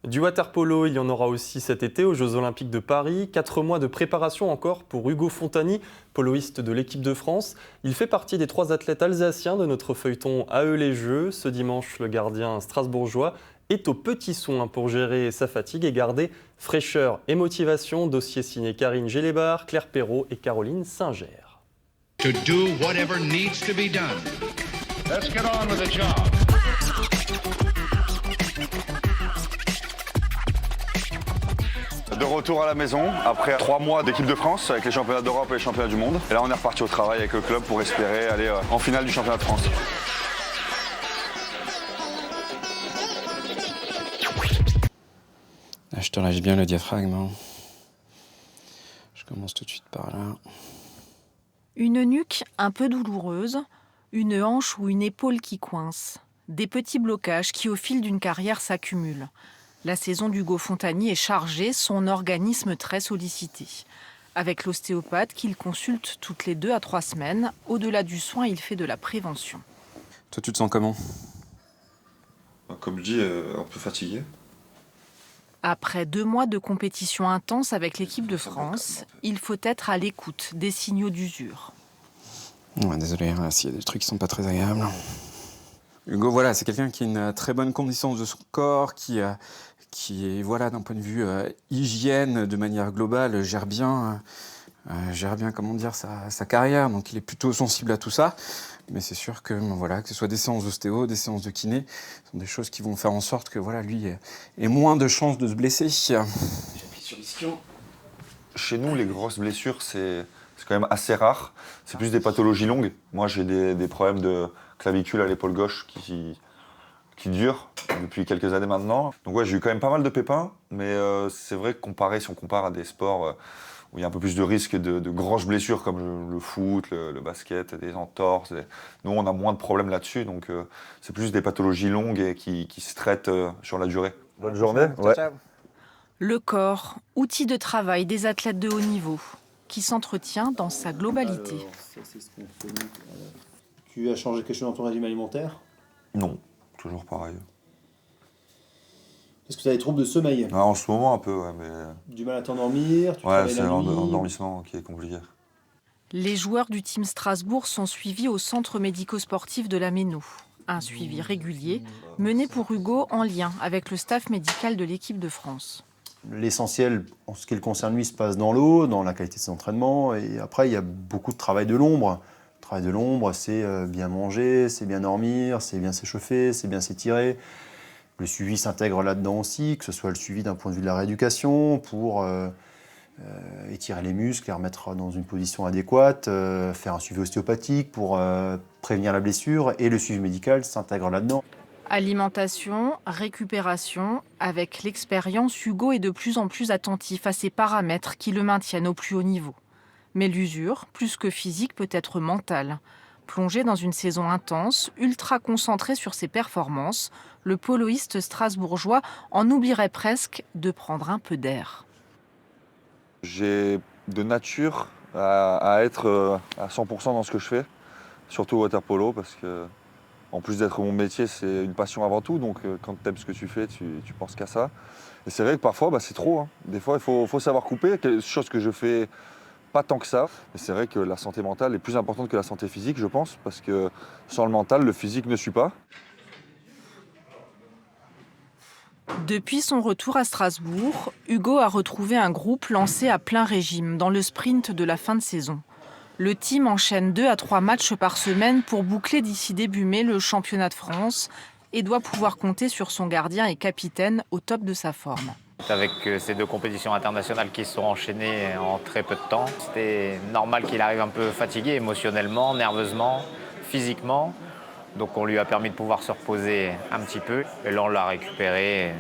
Du water-polo, il y en aura aussi cet été aux Jeux Olympiques de Paris. 4 mois de préparation encore pour Ugo Fontani, poloiste de l'équipe de France. Il fait partie des 3 athlètes alsaciens de notre feuilleton À eux les Jeux. Ce dimanche, le gardien strasbourgeois est au petit soin pour gérer sa fatigue et garder fraîcheur et motivation. Dossier signé Karine Gélébar, Claire Perrault et Caroline Singer. To do whatever needs to be done. Let's get on with the job. De retour à la maison, après 3 mois d'équipe de France avec les championnats d'Europe et les championnats du monde. Et là, on est reparti au travail avec le club pour espérer aller en finale du championnat de France. Là, je te lâche bien le diaphragme. Hein. Je commence tout de suite par là. Une nuque un peu douloureuse, une hanche ou une épaule qui coince. Des petits blocages qui, au fil d'une carrière, s'accumulent. La saison d'Ugo Fontani est chargée, son organisme très sollicité. Avec l'ostéopathe qu'il consulte toutes les 2 à 3 semaines, au-delà du soin, il fait de la prévention. Toi, tu te sens comment? Comme je dis, un peu fatigué. Après 2 mois de compétition intense avec l'équipe de France, il faut être à l'écoute des signaux d'usure. Ouais, désolé, s'il y a des trucs qui sont pas très agréables. Hugo, voilà, c'est quelqu'un qui a une très bonne connaissance de son corps, qui est, voilà, d'un point de vue hygiène, de manière globale, gère bien, comment dire, sa carrière. Donc, il est plutôt sensible à tout ça. Mais c'est sûr que, voilà, que ce soit des séances d'ostéo, des séances de kiné, ce sont des choses qui vont faire en sorte que, voilà, lui ait moins de chances de se blesser. Chez nous, les grosses blessures, c'est quand même assez rare. C'est plus des pathologies longues. Moi, j'ai des problèmes de clavicule à l'épaule gauche qui durent depuis quelques années maintenant. Donc ouais, j'ai eu quand même pas mal de pépins, mais c'est vrai que si on compare à des sports où il y a un peu plus de risques de grosses blessures comme le foot, le basket, des entorses, nous on a moins de problèmes là-dessus, donc c'est plus des pathologies longues et qui se traitent sur la durée. Bonne journée. Ouais. Le corps, outil de travail des athlètes de haut niveau, qui s'entretient dans sa globalité. Alors, ça, c'est ce qu'on fait. Tu as changé quelque chose dans ton régime alimentaire? Non, toujours pareil. Est-ce que tu as des troubles de sommeil? Ah, en ce moment un peu, ouais, mais... Du mal à t'endormir? Ouais, c'est l'endormissement qui est compliqué. Les joueurs du Team Strasbourg sont suivis au centre médico-sportif de la Méno. Un suivi régulier, mené pour Hugo en lien avec le staff médical de l'équipe de France. L'essentiel, en ce qui le concerne lui, se passe dans l'eau, dans la qualité de ses entraînements. Et après, il y a beaucoup de travail de l'ombre. Le travail de l'ombre, c'est bien manger, c'est bien dormir, c'est bien s'échauffer, c'est bien s'étirer. Le suivi s'intègre là-dedans aussi, que ce soit le suivi d'un point de vue de la rééducation, pour étirer les muscles, les remettre dans une position adéquate, faire un suivi ostéopathique pour prévenir la blessure, et le suivi médical s'intègre là-dedans. Alimentation, récupération, avec l'expérience, Hugo est de plus en plus attentif à ces paramètres qui le maintiennent au plus haut niveau. Mais l'usure, plus que physique, peut être mentale. Plongé dans une saison intense, ultra concentré sur ses performances, le poloiste strasbourgeois en oublierait presque de prendre un peu d'air. J'ai de nature à être à 100% dans ce que je fais, surtout au water polo, parce que en plus d'être mon métier, c'est une passion avant tout. Donc quand tu aimes ce que tu fais, tu penses qu'à ça. Et c'est vrai que parfois, c'est trop. Hein. Des fois, il faut savoir couper, chose que je fais pas tant que ça. Et c'est vrai que la santé mentale est plus importante que la santé physique, je pense, parce que sans le mental, le physique ne suit pas. Depuis son retour à Strasbourg, Hugo a retrouvé un groupe lancé à plein régime dans le sprint de la fin de saison. Le team enchaîne 2 à 3 matchs par semaine pour boucler d'ici début mai le championnat de France et doit pouvoir compter sur son gardien et capitaine au top de sa forme. Avec ces 2 compétitions internationales qui se sont enchaînées en très peu de temps, c'était normal qu'il arrive un peu fatigué émotionnellement, nerveusement, physiquement. Donc on lui a permis de pouvoir se reposer un petit peu. Et là on l'a récupéré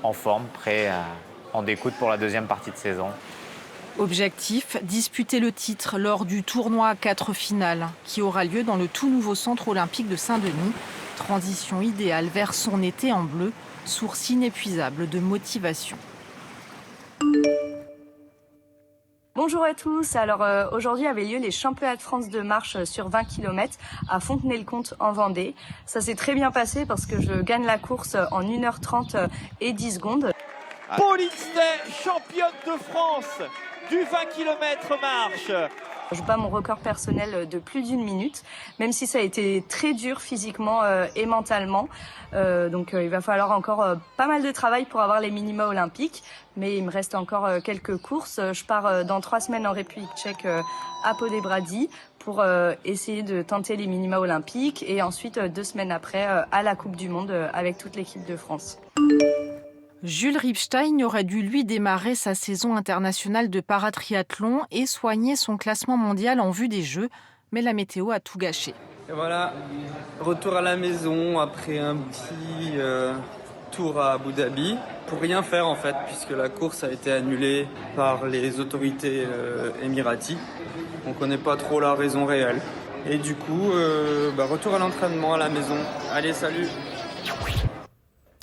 en forme, prêt à en découdre pour la deuxième partie de saison. Objectif, disputer le titre lors du tournoi à 4 finales qui aura lieu dans le tout nouveau centre olympique de Saint-Denis. Transition idéale vers son été en bleu, source inépuisable de motivation. Bonjour à tous, alors aujourd'hui avaient lieu les championnats de France de marche sur 20 km à Fontenay-le-Comte en Vendée. Ça s'est très bien passé parce que je gagne la course en 1h30 et 10 secondes. Pauline Stey, championne de France du 20 km marche. Je bats mon record personnel de plus d'1 minute, même si ça a été très dur physiquement et mentalement. Donc il va falloir encore pas mal de travail pour avoir les minima olympiques. Mais il me reste encore quelques courses. Je pars dans 3 semaines en République tchèque à Poděbrady pour essayer de tenter les minima olympiques. Et ensuite, 2 semaines après, à la Coupe du Monde avec toute l'équipe de France. Jules Ripstein aurait dû lui démarrer sa saison internationale de paratriathlon et soigner son classement mondial en vue des Jeux, mais la météo a tout gâché. Et voilà, retour à la maison après un petit tour à Abu Dhabi pour rien faire en fait, puisque la course a été annulée par les autorités émiraties. On ne connaît pas trop la raison réelle. Et du coup, retour à l'entraînement à la maison. Allez, salut!